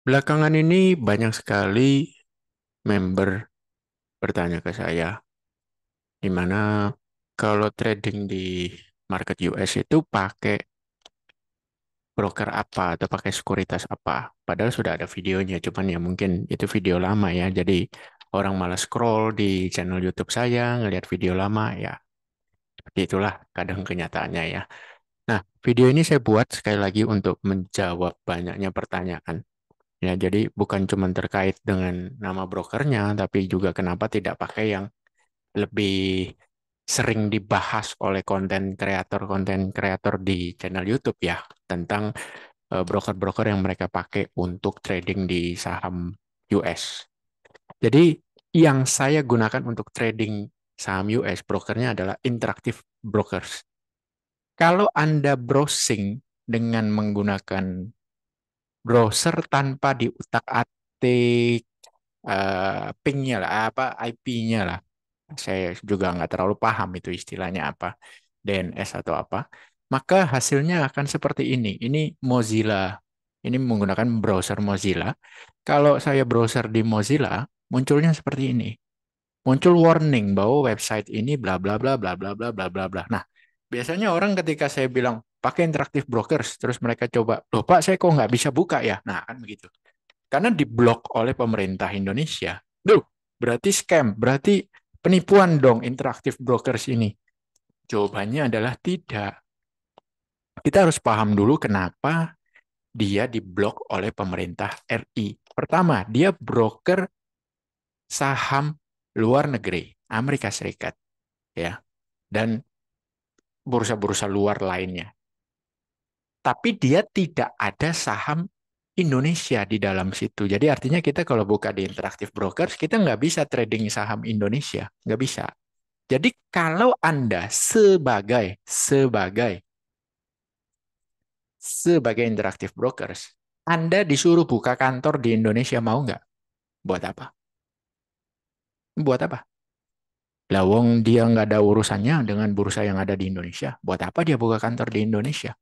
Belakangan ini banyak sekali member bertanya ke saya, di mana kalau trading di market US itu pakai broker apa atau pakai sekuritas apa. Padahal sudah ada videonya, cuman ya mungkin itu video lama ya. Jadi orang malah scroll di channel YouTube saya, ngelihat video lama ya. Seperti itulah kadang kenyataannya ya. Nah, video ini saya buat sekali lagi untuk menjawab banyaknya pertanyaan. Ya, jadi bukan cuma terkait dengan nama brokernya, tapi juga kenapa tidak pakai yang lebih sering dibahas oleh konten kreator di channel YouTube ya, tentang broker-broker yang mereka pakai untuk trading di saham US. Jadi yang saya gunakan untuk trading saham US, brokernya adalah Interactive Brokers. Kalau Anda browsing dengan menggunakan browser tanpa diutak-atik pingnya lah, apa IP-nya lah. Saya juga nggak terlalu paham itu istilahnya apa, DNS atau apa. Maka hasilnya akan seperti ini. Ini Mozilla. Ini menggunakan browser Mozilla. Kalau saya browser di Mozilla, munculnya seperti ini. Muncul warning bahwa website ini bla bla bla bla bla bla bla bla bla. Nah, biasanya orang ketika saya bilang pakai Interactive Brokers, terus mereka coba, loh Pak, saya kok nggak bisa buka ya? Nah, kan begitu. Karena diblok oleh pemerintah Indonesia. Duh, berarti scam, berarti penipuan dong Interactive Brokers ini. Jawabannya adalah tidak. Kita harus paham dulu kenapa dia diblok oleh pemerintah RI. Pertama, dia broker saham luar negeri, Amerika Serikat, ya, dan bursa-bursa luar lainnya. Tapi dia tidak ada saham Indonesia di dalam situ. Jadi artinya kita kalau buka di Interactive Brokers, kita nggak bisa trading saham Indonesia. Nggak bisa. Jadi kalau Anda sebagai Interactive Brokers, Anda disuruh buka kantor di Indonesia, mau nggak? Buat apa? Buat apa? Lawong dia nggak ada urusannya dengan bursa yang ada di Indonesia. Buat apa dia buka kantor di Indonesia?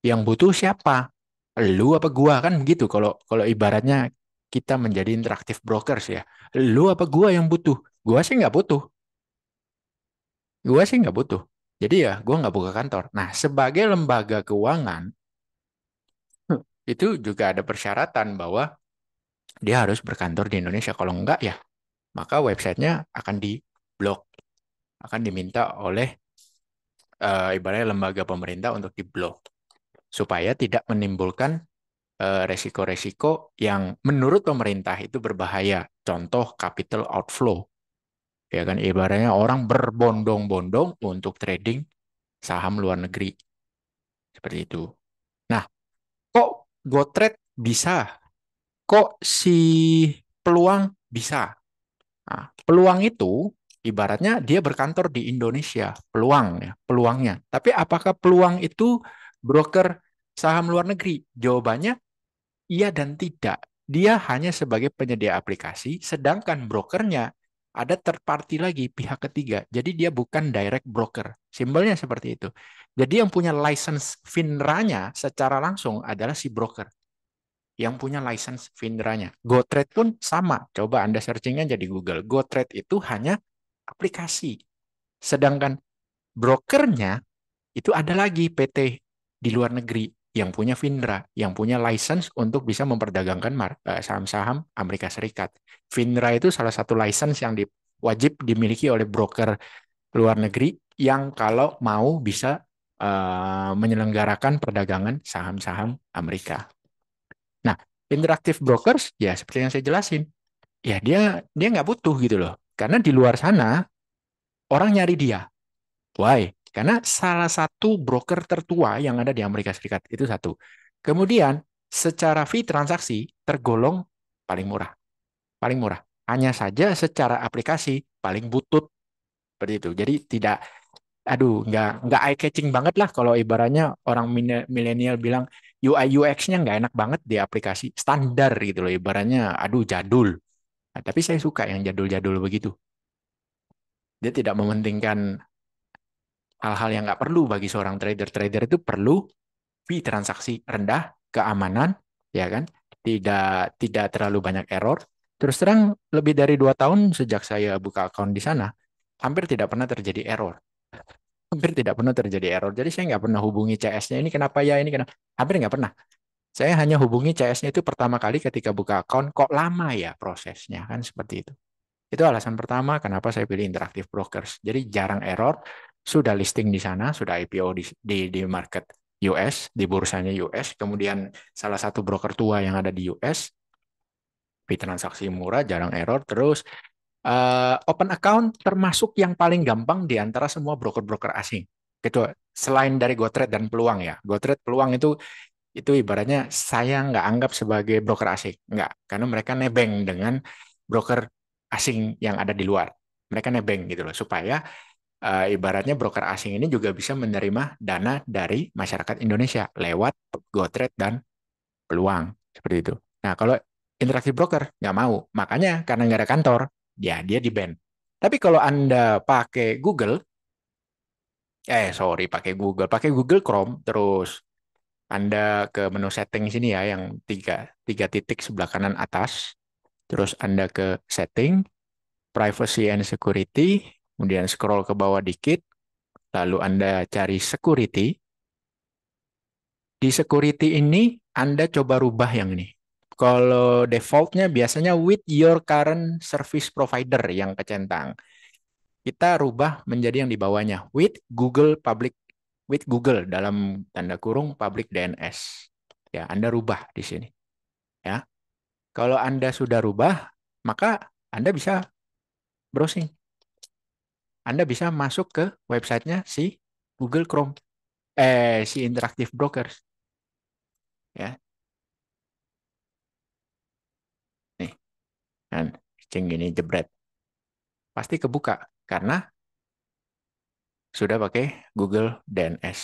Yang butuh siapa? Lu apa gua kan begitu kalau kalau ibaratnya kita menjadi Interactive Brokers ya. Lu apa gua yang butuh? Gua sih nggak butuh. Gua sih nggak butuh. Jadi ya gua nggak buka kantor. Nah, sebagai lembaga keuangan itu juga ada persyaratan bahwa dia harus berkantor di Indonesia. Kalau enggak ya, maka websitenya akan diblok, akan diminta oleh ibaratnya lembaga pemerintah untuk diblok supaya tidak menimbulkan resiko-resiko yang menurut pemerintah itu berbahaya. Contoh capital outflow, ya kan ibaratnya orang berbondong-bondong untuk trading saham luar negeri seperti itu. Nah, kok GoTrade bisa? Kok si peluang bisa? Nah, peluang itu ibaratnya dia berkantor di Indonesia, peluang ya, peluangnya. Tapi apakah peluang itu broker saham luar negeri? Jawabannya iya dan tidak. Dia hanya sebagai penyedia aplikasi, sedangkan brokernya ada third party lagi, pihak ketiga. Jadi dia bukan direct broker. Simbolnya seperti itu. Jadi yang punya license FINRA-nya secara langsung adalah si broker yang punya license FINRA-nya. GoTrade pun sama. Coba Anda searching aja di Google. GoTrade itu hanya aplikasi. Sedangkan brokernya itu ada lagi PT di luar negeri yang punya FINRA, yang punya license untuk bisa memperdagangkan saham-saham Amerika Serikat. FINRA itu salah satu license yang wajib dimiliki oleh broker luar negeri yang kalau mau bisa menyelenggarakan perdagangan saham-saham Amerika. Nah, interactive brokers ya seperti yang saya jelasin, ya dia nggak butuh gitu loh, karena di luar sana orang nyari dia. Why? Karena salah satu broker tertua yang ada di Amerika Serikat itu satu. Kemudian secara fee transaksi tergolong paling murah, paling murah. Hanya saja secara aplikasi paling butut seperti itu. Jadi tidak, aduh, nggak eye catching banget lah kalau ibaratnya orang milenial bilang UI UX-nya nggak enak banget di aplikasi standar gitu loh. Ibaratnya, aduh jadul. Nah, tapi saya suka yang jadul-jadul begitu. Dia tidak mementingkan hal-hal yang nggak perlu bagi seorang trader. Trader itu perlu fee transaksi rendah, keamanan, ya kan? tidak terlalu banyak error. Terus terang lebih dari 2 tahun sejak saya buka account di sana, hampir tidak pernah terjadi error. Hampir tidak pernah terjadi error. Jadi saya nggak pernah hubungi CS-nya ini kenapa ya ini kenapa. Hampir nggak pernah. Saya hanya hubungi CS-nya itu pertama kali ketika buka account, kok lama ya prosesnya kan seperti itu. Itu alasan pertama kenapa saya pilih Interactive Brokers. Jadi jarang error, sudah listing di sana, sudah IPO di market US, di bursanya US, kemudian salah satu broker tua yang ada di US, fee transaksi murah, jarang error, terus open account termasuk yang paling gampang di antara semua broker-broker asing. Gitu. Selain dari GoTrade dan Peluang ya. GoTrade Peluang itu ibaratnya saya nggak anggap sebagai broker asing. Nggak. Karena mereka nebeng dengan broker asing yang ada di luar. Mereka nebeng gitu loh. Supaya ibaratnya broker asing ini juga bisa menerima dana dari masyarakat Indonesia lewat GoTrade dan Peluang. Seperti itu. Nah, kalau interaksi broker nggak mau. Makanya karena nggak ada kantor, ya dia di ban. Tapi kalau Anda pakai Google, pakai Google Chrome, terus Anda ke menu setting sini ya, yang tiga titik sebelah kanan atas, terus Anda ke setting, privacy and security, kemudian scroll ke bawah dikit, lalu Anda cari security. Di security ini Anda coba rubah yang ini. Kalau defaultnya biasanya with your current service provider yang kecentang. Kita rubah menjadi yang di bawahnya with Google dalam tanda kurung public DNS. Ya, Anda rubah di sini. Ya, kalau Anda sudah rubah, maka Anda bisa browsing. Anda bisa masuk ke websitenya si Google Chrome, si Interactive Brokers. Ya, nih, kan, ceng gini jebret, pasti kebuka karena sudah pakai Google DNS.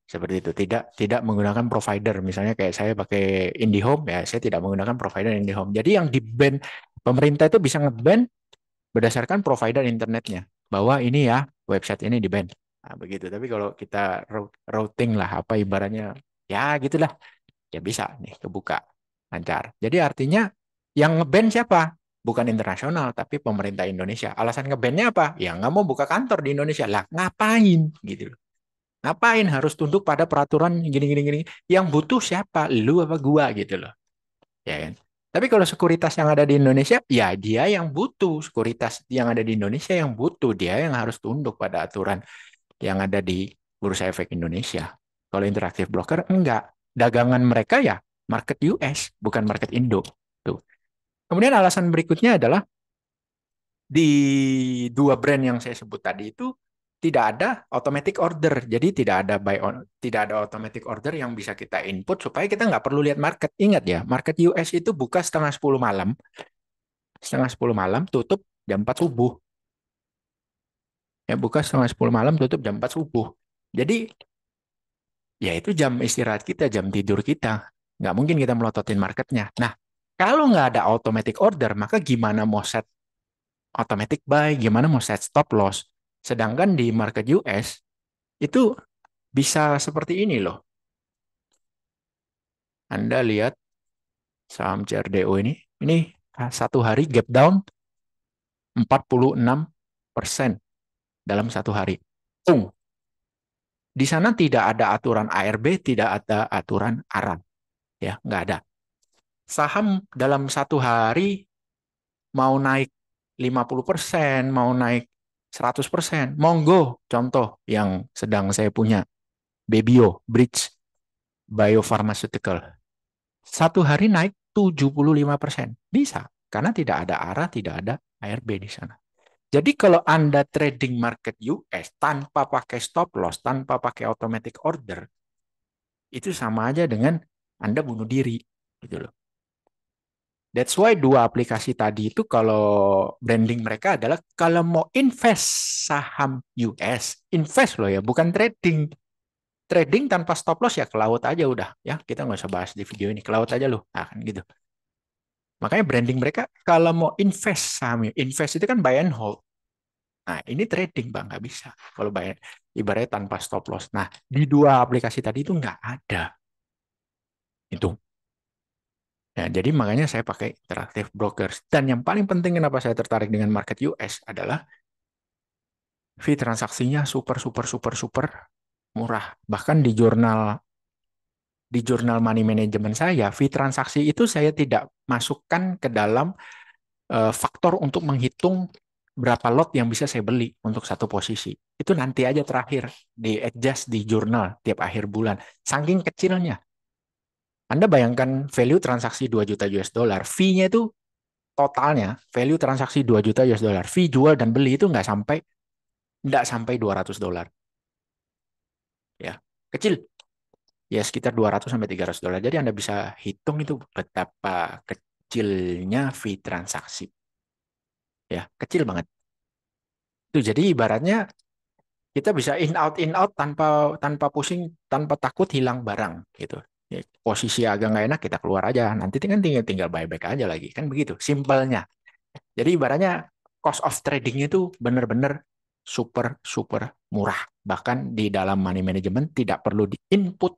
Seperti itu. Tidak menggunakan provider. Misalnya kayak saya pakai IndiHome, ya saya tidak menggunakan provider IndiHome. Jadi yang di-ban, pemerintah itu bisa nge-ban berdasarkan provider internetnya. Bahwa ini ya, website ini di-ban. Nah, begitu. Tapi kalau kita routing lah, apa ibaratnya, ya gitulah. Ya bisa nih, kebuka. Lancar. Jadi artinya yang nge-ban siapa? Bukan internasional, tapi pemerintah Indonesia. Alasan nge-ban-nya apa? Ya nggak mau buka kantor di Indonesia. Lah, ngapain? Gitu loh. Ngapain harus tunduk pada peraturan gini-gini gini? Yang butuh siapa? Lu apa gua gitu loh. Ya kan? Tapi kalau sekuritas yang ada di Indonesia, ya dia yang butuh. Sekuritas yang ada di Indonesia yang butuh. Dia yang harus tunduk pada aturan yang ada di Bursa Efek Indonesia. Kalau Interactive Broker, enggak. Dagangan mereka ya market US, bukan market Indo. Tuh. Kemudian alasan berikutnya adalah di dua brand yang saya sebut tadi itu tidak ada automatic order. Jadi tidak ada automatic order yang bisa kita input supaya kita nggak perlu lihat market. Ingat ya, market US itu buka setengah 10 malam, tutup jam 4 subuh. Ya, buka setengah 10 malam, tutup jam 4 subuh. Jadi ya itu jam istirahat kita, jam tidur kita. Nggak mungkin kita melototin marketnya. Nah, kalau nggak ada automatic order, maka gimana mau set automatic buy, gimana mau set stop loss? Sedangkan di market US itu bisa seperti ini loh. Anda lihat saham CRDO ini satu hari gap down 46% dalam satu hari. Di sana tidak ada aturan ARB, tidak ada aturan ARA, ya nggak ada. Saham dalam satu hari mau naik 50%, mau naik 100%, monggo. Contoh yang sedang saya punya, Bebio, Bridge Biopharmaceutical. Satu hari naik 75%. Bisa, karena tidak ada ARA, tidak ada ARB di sana. Jadi kalau Anda trading market US tanpa pakai stop loss, tanpa pakai automatic order, itu sama aja dengan Anda bunuh diri. Gitu loh. That's why dua aplikasi tadi itu kalau branding mereka adalah kalau mau invest saham US, invest loh ya, bukan trading. Trading tanpa stop loss ya ke laut aja udah ya. Kita nggak usah bahas di video ini, ke laut aja loh. Nah, kan gitu. Makanya branding mereka kalau mau invest saham, invest itu kan buy and hold. Nah, ini trading Bang, nggak bisa. Kalau buy, ibaratnya tanpa stop loss. Nah, di dua aplikasi tadi itu nggak ada. Itu. Ya, jadi makanya saya pakai Interactive Brokers. Dan yang paling penting kenapa saya tertarik dengan market US adalah fee transaksinya super super super super murah. Bahkan di jurnal money management saya, fee transaksi itu saya tidak masukkan ke dalam faktor untuk menghitung berapa lot yang bisa saya beli untuk satu posisi. Itu nanti aja terakhir di adjust di jurnal tiap akhir bulan. Saking kecilnya. Anda bayangkan value transaksi 2 juta US dollar, fee-nya itu totalnya value transaksi 2 juta US dollar. Fee jual dan beli itu nggak sampai $200. Ya, kecil. Ya sekitar 200 sampai $300. Jadi Anda bisa hitung itu betapa kecilnya fee transaksi. Ya, kecil banget. Itu jadi ibaratnya kita bisa in out tanpa tanpa pusing, tanpa takut hilang barang gitu. Ya, posisi agak nggak enak kita keluar aja. Nanti kan tinggal tinggal buyback aja lagi. Kan begitu, simpelnya. Jadi ibaratnya cost of trading itu benar-benar super super murah. Bahkan di dalam money management tidak perlu di-input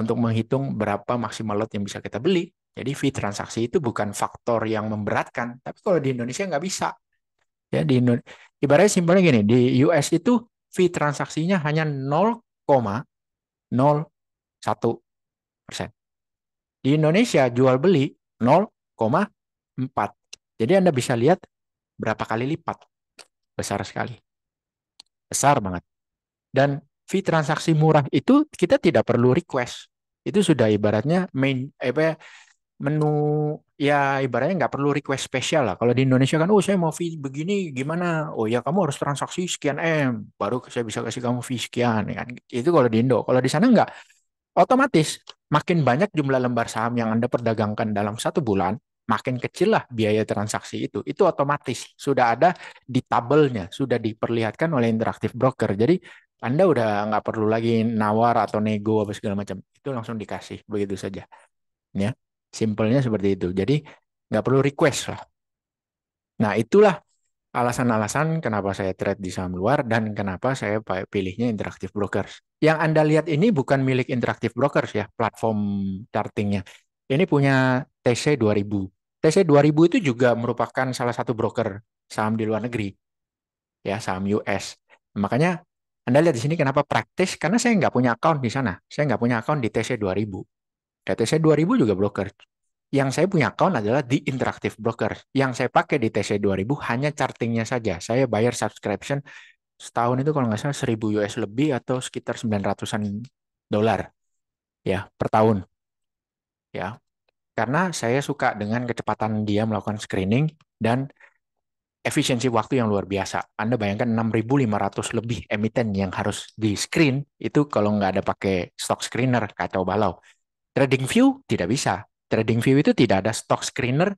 untuk menghitung berapa maksimal lot yang bisa kita beli. Jadi fee transaksi itu bukan faktor yang memberatkan. Tapi kalau di Indonesia nggak bisa. Ya di ibaratnya simpelnya gini, di US itu fee transaksinya hanya 0,01%. Di Indonesia jual beli 0,4. Jadi Anda bisa lihat berapa kali lipat. Besar sekali. Besar banget. Dan fee transaksi murah itu kita tidak perlu request. Itu sudah ibaratnya menu, ya ibaratnya nggak perlu request spesial lah. Kalau di Indonesia kan, oh saya mau fee begini gimana? Oh ya kamu harus transaksi sekian M, baru saya bisa kasih kamu fee sekian. Ya kan? Itu kalau di Indo. Kalau di sana nggak, otomatis makin banyak jumlah lembar saham yang Anda perdagangkan dalam satu bulan, makin kecil lah biaya transaksi itu. Itu otomatis sudah ada di tabelnya, sudah diperlihatkan oleh Interactive Broker. Jadi Anda udah nggak perlu lagi nawar atau nego apa segala macam. Itu langsung dikasih begitu saja. Ya, simpelnya seperti itu. Jadi nggak perlu request lah. Nah, itulah alasan-alasan kenapa saya trade di saham luar dan kenapa saya pilihnya Interactive Brokers. Yang Anda lihat ini bukan milik Interactive Brokers ya, platform chartingnya. Ini punya TC 2000. TC 2000 itu juga merupakan salah satu broker saham di luar negeri, ya, saham US. Makanya Anda lihat di sini kenapa praktis, karena saya nggak punya account di sana. Saya nggak punya account di TC 2000. Ya, TC 2000 juga broker. Yang saya punya account adalah di Interactive Brokers. Yang saya pakai di TC 2000 hanya chartingnya saja. Saya bayar subscription setahun itu kalau nggak salah 1000 US lebih atau sekitar 900-an dolar ya per tahun ya. Karena saya suka dengan kecepatan dia melakukan screening dan efisiensi waktu yang luar biasa. Anda bayangkan 6.500 lebih emiten yang harus di screen itu kalau nggak ada pakai stock screener kacau balau. TradingView tidak bisa. TradingView itu tidak ada stock screener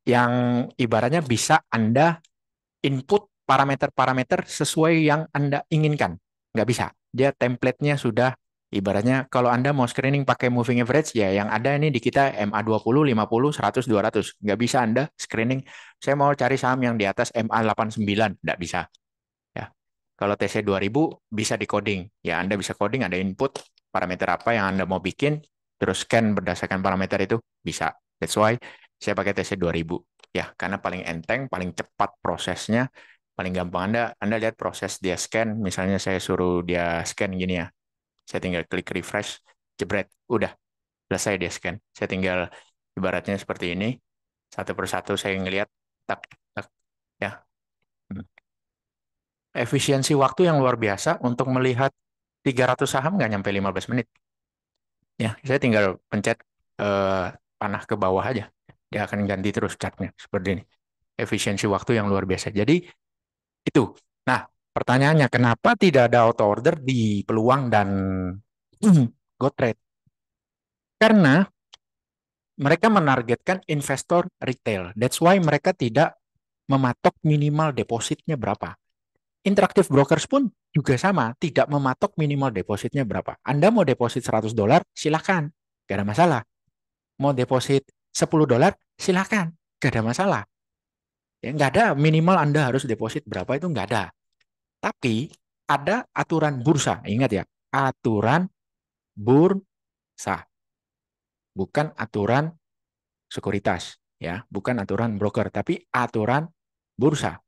yang ibaratnya bisa Anda input parameter-parameter sesuai yang Anda inginkan. Nggak bisa. Dia template-nya sudah ibaratnya kalau Anda mau screening pakai moving average ya yang ada ini di kita MA20, 50, 100, 200. Nggak bisa Anda screening. Saya mau cari saham yang di atas MA89. Nggak bisa. Ya. Kalau TC 2000 bisa di coding. Ya Anda bisa coding, ada input parameter apa yang Anda mau bikin, terus scan berdasarkan parameter itu bisa. That's why saya pakai TC 2000. Ya, karena paling enteng, paling cepat prosesnya, paling gampang. Anda lihat proses dia scan, misalnya saya suruh dia scan gini ya. Saya tinggal klik refresh, jebret, udah selesai dia scan. Saya tinggal ibaratnya seperti ini, satu persatu saya ngelihat, tak, tak, ya. Hmm. Efisiensi waktu yang luar biasa untuk melihat 300 saham nggak nyampe 15 menit. Ya, saya tinggal pencet eh, panah ke bawah aja. Dia akan ganti terus chartnya seperti ini. Efisiensi waktu yang luar biasa. Jadi itu. Nah, pertanyaannya kenapa tidak ada auto order di peluang dan GoTrade? Karena mereka menargetkan investor retail. That's why mereka tidak mematok minimal depositnya berapa. Interactive Brokers pun juga sama, tidak mematok minimal depositnya berapa. Anda mau deposit $100, silakan, gak ada masalah. Mau deposit $10, silakan, gak ada masalah. Ya, nggak ada minimal Anda harus deposit berapa itu nggak ada. Tapi ada aturan bursa, ingat ya, aturan bursa. bukan aturan sekuritas, ya, bukan aturan broker, tapi aturan bursa.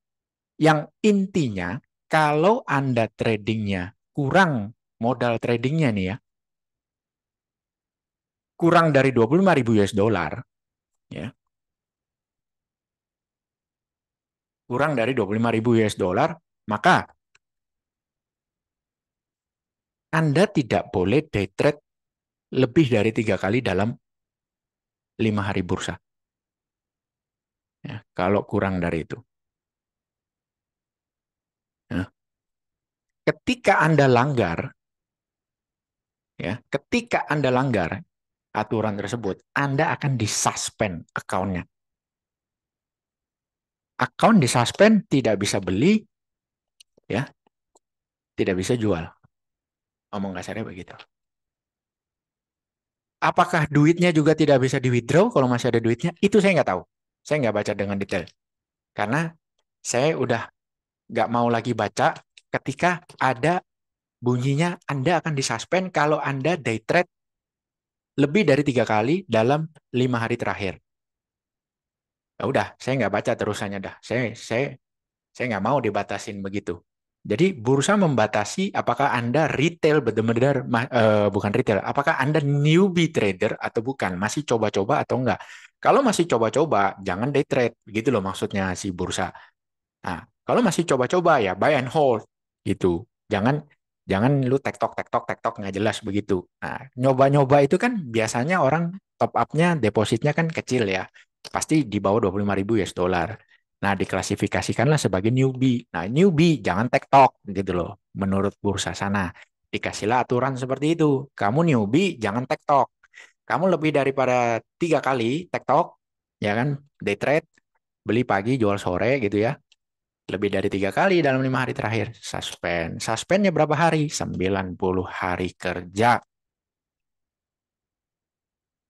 Yang intinya, kalau Anda tradingnya kurang modal tradingnya nih ya, kurang dari 25.000 US dollar, ya, kurang dari 25.000 US dollar, maka Anda tidak boleh day trade lebih dari 3 kali dalam 5 hari bursa. Ya, kalau kurang dari itu. Nah, ketika Anda langgar, ya, ketika Anda langgar aturan tersebut, Anda akan disuspend account-nya. Account disuspend, tidak bisa beli, ya, tidak bisa jual. Omong kasarnya begitu. Apakah duitnya juga tidak bisa di-withdraw kalau masih ada duitnya? Itu saya nggak tahu. Saya nggak baca dengan detail. Karena saya udah nggak mau lagi baca ketika ada bunyinya Anda akan disuspend kalau Anda day trade lebih dari 3 kali dalam 5 hari terakhir. Ya udah, saya nggak baca terusannya dah. Saya nggak mau dibatasin begitu. Jadi bursa membatasi apakah Anda retail benar-benar bukan retail, apakah Anda newbie trader atau bukan, masih coba-coba atau enggak. Kalau masih coba-coba, jangan day trade, gitu loh maksudnya si bursa. Nah, kalau masih coba-coba ya buy and hold gitu. Jangan jangan lu tektok tektok tektok nggak jelas begitu. Nah, nyoba-nyoba itu kan biasanya orang top up-nya depositnya kan kecil ya. Pasti di bawah 25.000 US dollar. Nah, diklasifikasikanlah sebagai newbie. Nah, newbie jangan tektok gitu loh. Menurut bursa sana. Dikasihlah aturan seperti itu. Kamu newbie jangan tektok. Kamu lebih daripada 3 kali tektok, ya kan, day trade, beli pagi jual sore gitu ya, lebih dari 3 kali dalam 5 hari terakhir, suspend. Suspendnya berapa hari? 90 hari kerja.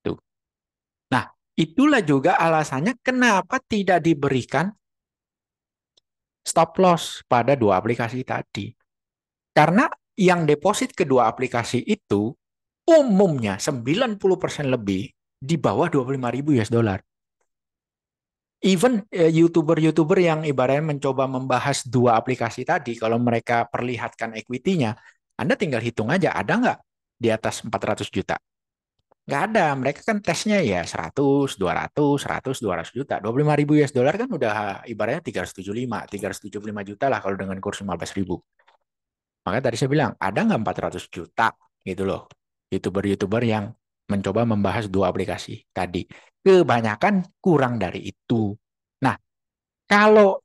Tuh. Nah, itulah juga alasannya kenapa tidak diberikan stop loss pada dua aplikasi tadi. Karena yang deposit kedua aplikasi itu umumnya 90% lebih di bawah 25.000 US dollar. Even YouTuber-YouTuber yang ibaratnya mencoba membahas dua aplikasi tadi, kalau mereka perlihatkan equity-nya, Anda tinggal hitung aja, ada nggak di atas 400 juta? Nggak ada. Mereka kan tesnya ya 100, 200, 100, 200 juta. 25.000 US dollar kan udah ibaratnya 375 juta lah kalau dengan kurs 15.000. Maka tadi saya bilang, ada nggak 400 juta gitu loh. YouTuber-YouTuber yang mencoba membahas dua aplikasi tadi. Kebanyakan kurang dari itu. Nah, kalau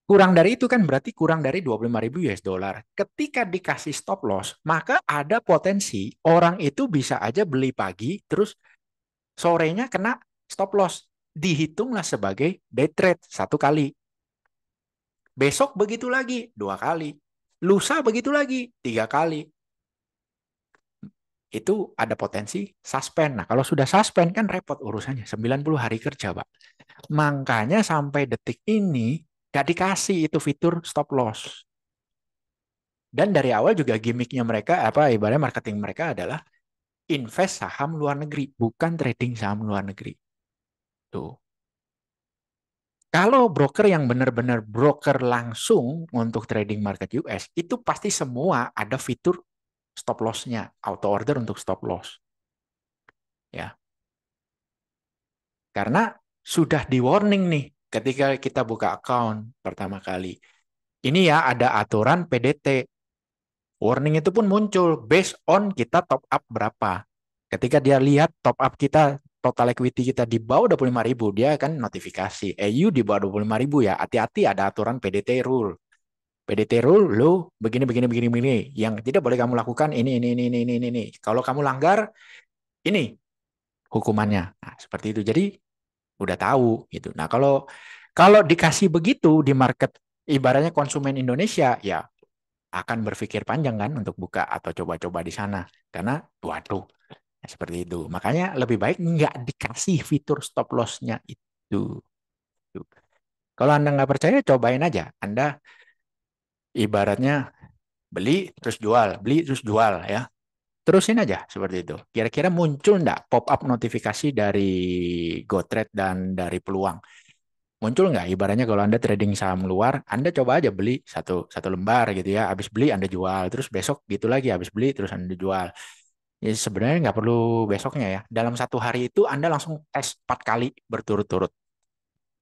kurang dari itu kan berarti kurang dari 25.000 US dollar. Ketika dikasih stop loss, maka ada potensi orang itu bisa aja beli pagi, terus sorenya kena stop loss. Dihitunglah sebagai day trade 1 kali. Besok begitu lagi 2 kali. Lusa begitu lagi 3 kali. Itu ada potensi suspend. Nah, kalau sudah suspend kan repot urusannya. 90 hari kerja, Pak. Makanya sampai detik ini gak dikasih itu fitur stop loss. Dan dari awal juga gimmicknya mereka, apa ibaratnya marketing mereka adalah invest saham luar negeri, bukan trading saham luar negeri. Tuh. Kalau broker yang benar-benar broker langsung untuk trading market US, itu pasti semua ada fitur stop loss-nya, auto order untuk stop loss. Ya, karena sudah di warning nih ketika kita buka account pertama kali. Ini ya ada aturan PDT. Warning itu pun muncul based on kita top up berapa. Ketika dia lihat top up kita, total equity kita di bawah 25.000, dia akan notifikasi. EU di bawah 25.000 ya, hati-hati ada aturan PDT rule. PDT rule, lo begini, begini, begini, begini. Yang tidak boleh kamu lakukan ini. Kalau kamu langgar, ini hukumannya. Nah, seperti itu. Jadi udah tahu gitu. Nah, kalau kalau dikasih begitu di market ibaratnya konsumen Indonesia ya akan berpikir panjang kan untuk buka atau coba-coba di sana karena waduh ya seperti itu. Makanya lebih baik nggak dikasih fitur stop loss-nya itu. Kalau Anda nggak percaya cobain aja. Anda ibaratnya beli terus jual ya. Terusin aja seperti itu. Kira-kira muncul nggak pop-up notifikasi dari GoTrade dan dari peluang? Muncul nggak? Ibaratnya kalau Anda trading saham luar, Anda coba aja beli satu satu lembar gitu ya. Habis beli Anda jual, terus besok gitu lagi habis beli terus Anda jual. Ya, sebenarnya nggak perlu besoknya ya. Dalam satu hari itu Anda langsung tes 4 kali berturut-turut.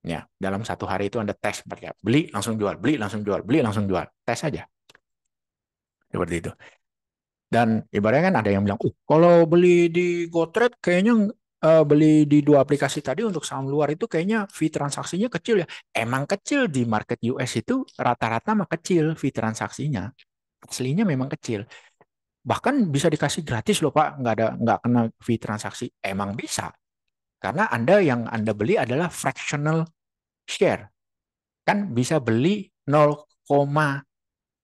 Ya, dalam satu hari itu Anda tes 4 kali. Beli langsung jual, beli langsung jual, beli langsung jual. Tes aja seperti itu. Dan ibaratnya kan ada yang bilang, kalau beli di GoTrade kayaknya beli di dua aplikasi tadi untuk saham luar itu kayaknya fee transaksinya kecil ya. Emang kecil di market US itu rata-rata mah kecil fee transaksinya. Aslinya memang kecil. Bahkan bisa dikasih gratis loh Pak, nggak kena fee transaksi. Emang bisa. Karena yang Anda beli adalah fractional share. Kan bisa beli 0,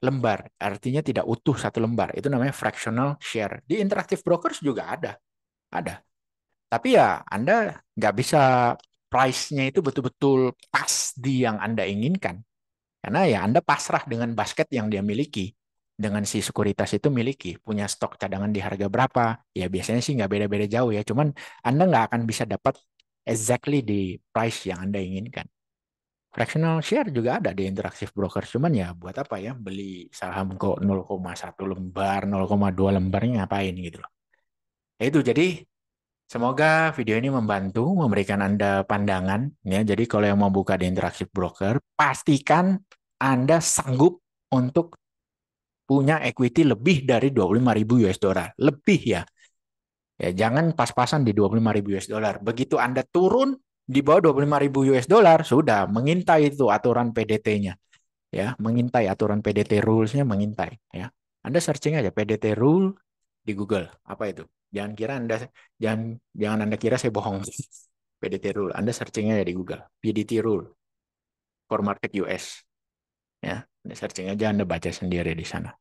lembar, artinya tidak utuh satu lembar. Itu namanya fractional share. Di Interactive Brokers juga ada. Tapi ya Anda nggak bisa price-nya itu betul-betul pas di yang Anda inginkan. Karena ya Anda pasrah dengan basket yang dia miliki. Dengan si sekuritas itu miliki. Punya stok cadangan di harga berapa. Ya biasanya sih nggak beda-beda jauh ya. Cuman Anda nggak akan bisa dapat exactly di price yang Anda inginkan. Fractional share juga ada di Interactive Brokers. Cuman ya buat apa ya beli saham kok 0,1 lembar, 0,2 lembarnya ngapain gitu loh. Ya itu jadi semoga video ini membantu memberikan Anda pandangan ya. Jadi kalau yang mau buka di Interactive Broker, pastikan Anda sanggup untuk punya equity lebih dari 25.000 US dollar. Lebih ya. Ya jangan pas-pasan di 25.000 US dollar. Begitu Anda turun di bawah 25.000 US dollar, sudah mengintai itu aturan PDT-nya ya, mengintai aturan PDT rules-nya, mengintai ya. Anda searching aja PDT rule di Google. Apa itu? Jangan kira Anda jangan jangan Anda kira saya bohong. PDT rule. Anda searching aja di Google. PDT rule for market US ya. Anda searching aja, Anda baca sendiri di sana.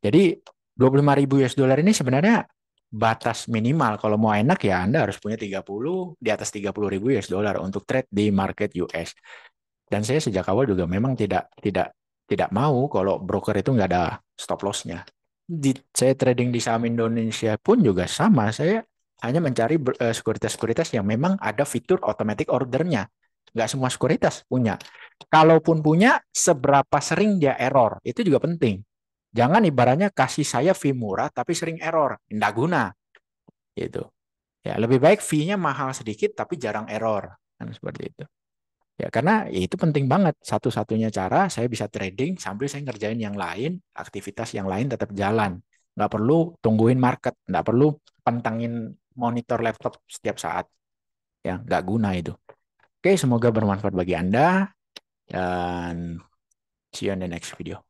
Jadi 25.000 US dollar ini sebenarnya batas minimal. Kalau mau enak ya Anda harus punya 30 di atas 30.000 US dollar untuk trade di market US. Dan saya sejak awal juga memang tidak tidak tidak mau kalau broker itu nggak ada stop loss-nya. Saya trading di saham Indonesia pun juga sama. Saya hanya mencari sekuritas-sekuritas yang memang ada fitur automatic ordernya. Nggak semua sekuritas punya. Kalaupun punya, seberapa sering dia error. Itu juga penting. Jangan ibaratnya kasih saya fee murah tapi sering error. Nggak guna. Gitu. Ya, lebih baik fee-nya mahal sedikit tapi jarang error. Kan seperti itu. Ya, karena ya itu penting banget. Satu-satunya cara saya bisa trading sambil saya ngerjain yang lain, aktivitas yang lain tetap jalan. Nggak perlu tungguin market, nggak perlu pantangin monitor laptop setiap saat. Ya, nggak guna itu. Oke, semoga bermanfaat bagi Anda dan see you on the next video.